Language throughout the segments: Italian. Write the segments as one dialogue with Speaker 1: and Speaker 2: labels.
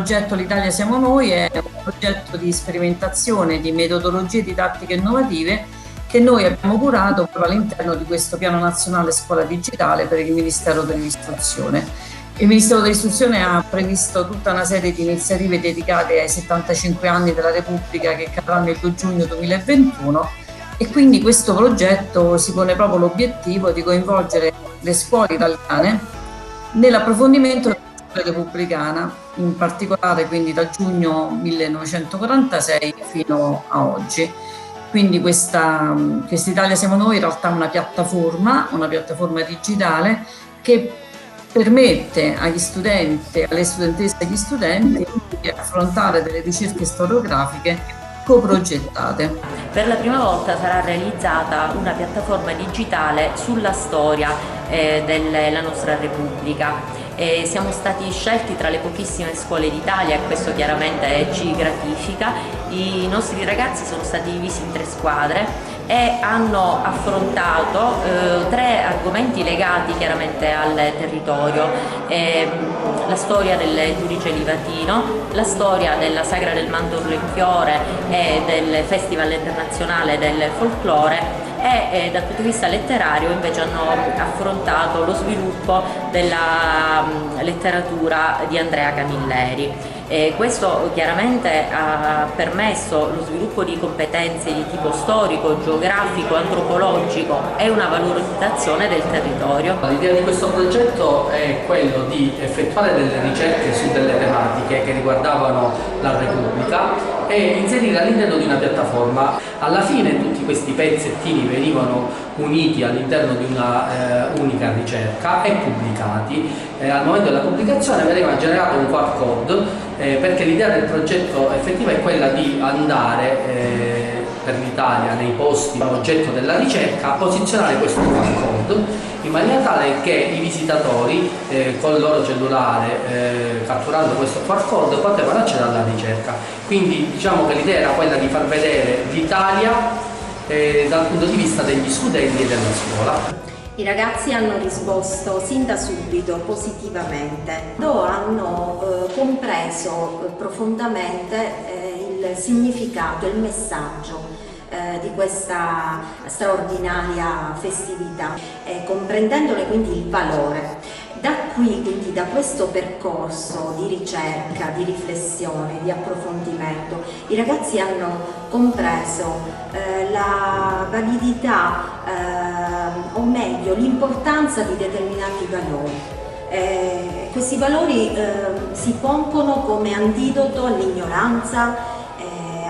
Speaker 1: progetto L'Italia siamo noi è un progetto di sperimentazione di metodologie didattiche innovative che noi abbiamo curato proprio all'interno di questo Piano Nazionale Scuola Digitale per il Ministero dell'Istruzione. Il Ministero dell'Istruzione ha previsto tutta una serie di iniziative dedicate ai 75 anni della Repubblica che cadranno il 2 giugno 2021 e quindi questo progetto si pone proprio l'obiettivo di coinvolgere le scuole italiane nell'approfondimento della storia repubblicana, in particolare quindi da giugno 1946 fino a oggi. Quindi questa Italia siamo noi in realtà è una piattaforma digitale che permette agli studenti, alle studentesse e agli studenti di affrontare delle ricerche storiografiche coprogettate.
Speaker 2: Per la prima volta sarà realizzata una piattaforma digitale sulla storia della nostra Repubblica. Siamo stati scelti tra le pochissime scuole d'Italia e questo chiaramente ci gratifica. I nostri ragazzi sono stati divisi in 3 squadre e hanno affrontato 3 argomenti legati chiaramente al territorio: la storia del giudice livatino, la storia della Sagra del Mandorlo in Fiore e del Festival internazionale del folklore, e dal punto di vista letterario invece hanno affrontato lo sviluppo della letteratura di Andrea Camilleri. Questo chiaramente ha permesso lo sviluppo di competenze di tipo storico, geografico, antropologico e una valorizzazione del territorio.
Speaker 3: L'idea di questo progetto è quello di effettuare delle ricerche su delle tematiche che riguardavano la Repubblica e inserire all'interno di una piattaforma. Alla fine tutti questi pezzettini venivano uniti all'interno di una unica ricerca e pubblicati. Al momento della pubblicazione veniva generato un QR code perché l'idea del progetto effettiva è quella di andare per l'Italia nei posti oggetto della ricerca, posizionare questo QR code in maniera tale che i visitatori con il loro cellulare catturando questo QR code potevano accedere alla ricerca. Quindi diciamo che l'idea era quella di far vedere l'Italia dal punto di vista degli studenti e della scuola.
Speaker 4: I ragazzi hanno risposto sin da subito positivamente, hanno compreso profondamente il significato, il messaggio di questa straordinaria festività, comprendendone quindi il valore. Da qui, quindi da questo percorso di ricerca, di riflessione, di approfondimento, i ragazzi hanno compreso la validità, o meglio l'importanza di determinati valori. Questi valori si pongono come antidoto all'ignoranza,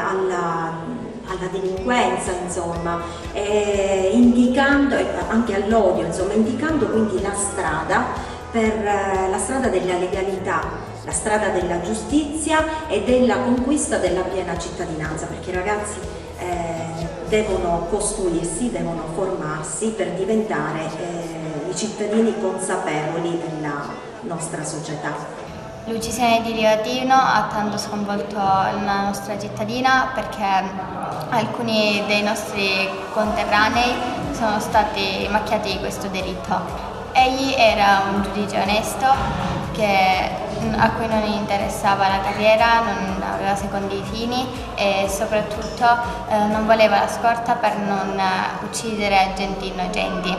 Speaker 4: alla delinquenza, insomma, indicando anche all'odio, insomma, indicando quindi la strada la strada della legalità, la strada della giustizia e della conquista della piena cittadinanza, perché i ragazzi devono costruirsi, devono formarsi per diventare i cittadini consapevoli della nostra società.
Speaker 5: L'uccisione di Livatino ha tanto sconvolto la nostra cittadina perché alcuni dei nostri conterranei sono stati macchiati di questo delitto. Egli era un giudice onesto a cui non interessava la carriera, non aveva secondi fini e soprattutto non voleva la scorta per non uccidere agenti innocenti.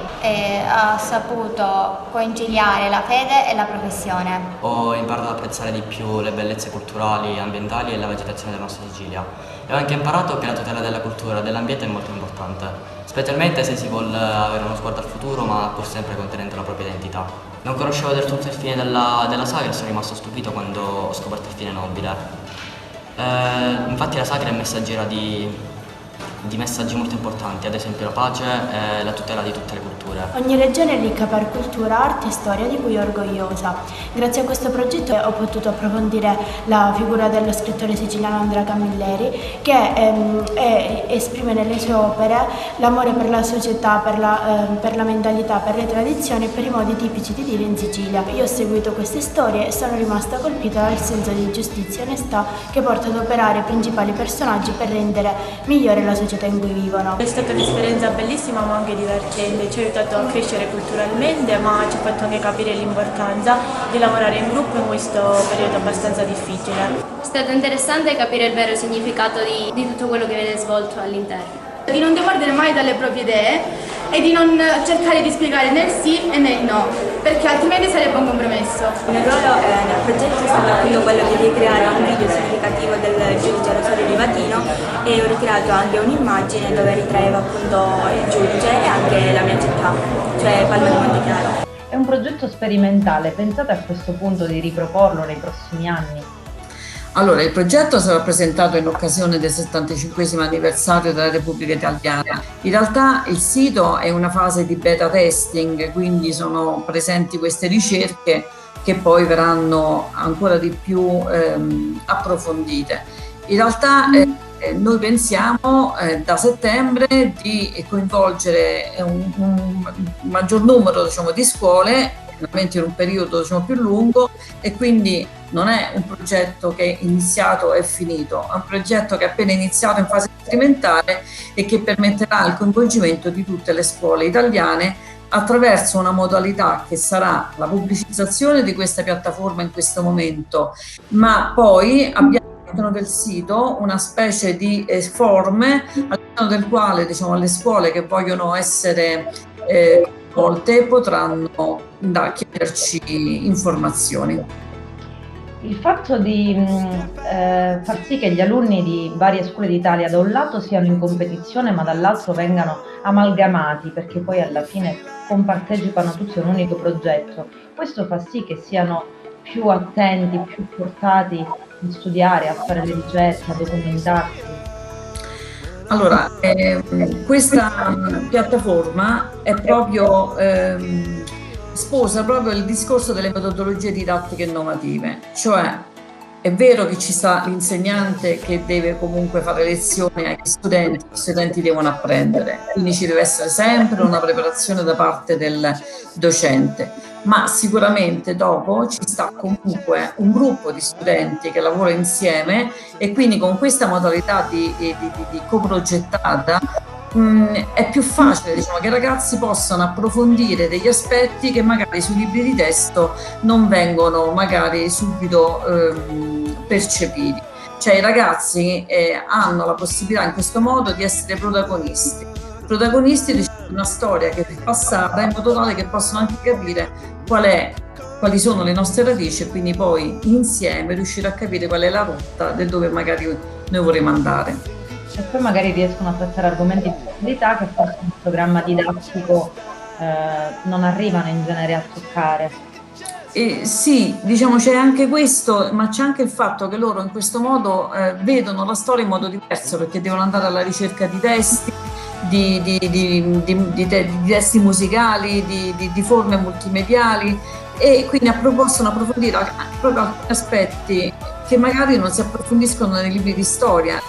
Speaker 5: Ha saputo conciliare la fede e la professione.
Speaker 6: Ho imparato ad apprezzare di più le bellezze culturali, ambientali e la vegetazione della nostra Sicilia. E ho anche imparato che la tutela della cultura e dell'ambiente è molto importante, specialmente se si vuole avere uno sguardo al futuro ma pur sempre contenendo la propria identità. Non conoscevo del tutto il fine della sagra e sono rimasto stupito quando ho scoperto il fine nobile. Infatti la sagra è messaggera di messaggi molto importanti, ad esempio la pace e la tutela di tutte le culture.
Speaker 7: Ogni regione è ricca per cultura, arte e storia di cui è orgogliosa. Grazie a questo progetto ho potuto approfondire la figura dello scrittore siciliano Andrea Camilleri, che esprime nelle sue opere l'amore per la società, per la mentalità, per le tradizioni e per i modi tipici di dire in Sicilia. Io ho seguito queste storie e sono rimasta colpita dal senso di giustizia e onestà che porta ad operare i principali personaggi per rendere migliore la società società in cui vivono.
Speaker 8: È stata un'esperienza bellissima ma anche divertente, ci ha aiutato a crescere culturalmente, ma ci ha fatto anche capire l'importanza di lavorare in gruppo in questo periodo abbastanza difficile.
Speaker 9: È stato interessante capire il vero significato di tutto quello che viene svolto all'interno.
Speaker 10: Di non demordere mai dalle proprie idee e di non cercare di spiegare nel sì e nel no, perché altrimenti sarebbe un compromesso.
Speaker 4: Il mio ruolo nel progetto è stato appunto quello di ricreare un video significativo del giudice Rosario Livatino e ho ricreato anche un'immagine dove ritraeva appunto il giudice e anche la mia città, cioè Palma di Montechiaro.
Speaker 11: È un progetto sperimentale, pensate a questo punto di riproporlo nei prossimi anni?
Speaker 1: Allora, il progetto sarà presentato in occasione del 75° anniversario della Repubblica Italiana. In realtà il sito è una fase di beta testing, quindi sono presenti queste ricerche che poi verranno ancora di più approfondite. In realtà noi pensiamo da settembre di coinvolgere un maggior numero, diciamo, di scuole, in un periodo, diciamo, più lungo, e quindi non è un progetto che è iniziato e finito, è un progetto che è appena iniziato in fase sperimentale e che permetterà il coinvolgimento di tutte le scuole italiane attraverso una modalità che sarà la pubblicizzazione di questa piattaforma in questo momento, ma poi abbiamo all'interno del sito una specie di forme all'interno del quale, diciamo, le scuole che vogliono essere volte potranno chiederci informazioni.
Speaker 11: Il fatto di far sì che gli alunni di varie scuole d'Italia da un lato siano in competizione ma dall'altro vengano amalgamati perché poi alla fine compartecipano tutti a un unico progetto, questo fa sì che siano più attenti, più portati a studiare, a fare le ricerche, a documentarsi.
Speaker 1: Allora, questa piattaforma è proprio sposa proprio il discorso delle metodologie didattiche innovative, cioè è vero che ci sta l'insegnante che deve comunque fare lezioni agli studenti, gli studenti devono apprendere, quindi ci deve essere sempre una preparazione da parte del docente, ma sicuramente dopo ci sta comunque un gruppo di studenti che lavora insieme e quindi con questa modalità di coprogettata è più facile, diciamo, che i ragazzi possano approfondire degli aspetti che magari sui libri di testo non vengono magari subito percepiti. Cioè i ragazzi hanno la possibilità in questo modo di essere protagonisti di una storia che è passata, in modo tale che possano anche capire quali sono le nostre radici e quindi poi insieme riuscire a capire qual è la rotta da dove magari noi vorremmo andare.
Speaker 11: E poi magari riescono a trattare argomenti di profondità che forse un programma didattico non arrivano in genere a toccare.
Speaker 1: Sì, diciamo c'è anche questo, ma c'è anche il fatto che loro in questo modo vedono la storia in modo diverso, perché devono andare alla ricerca di testi, di testi musicali, di forme multimediali, e quindi possono approfondire proprio alcuni aspetti che magari non si approfondiscono nei libri di storia.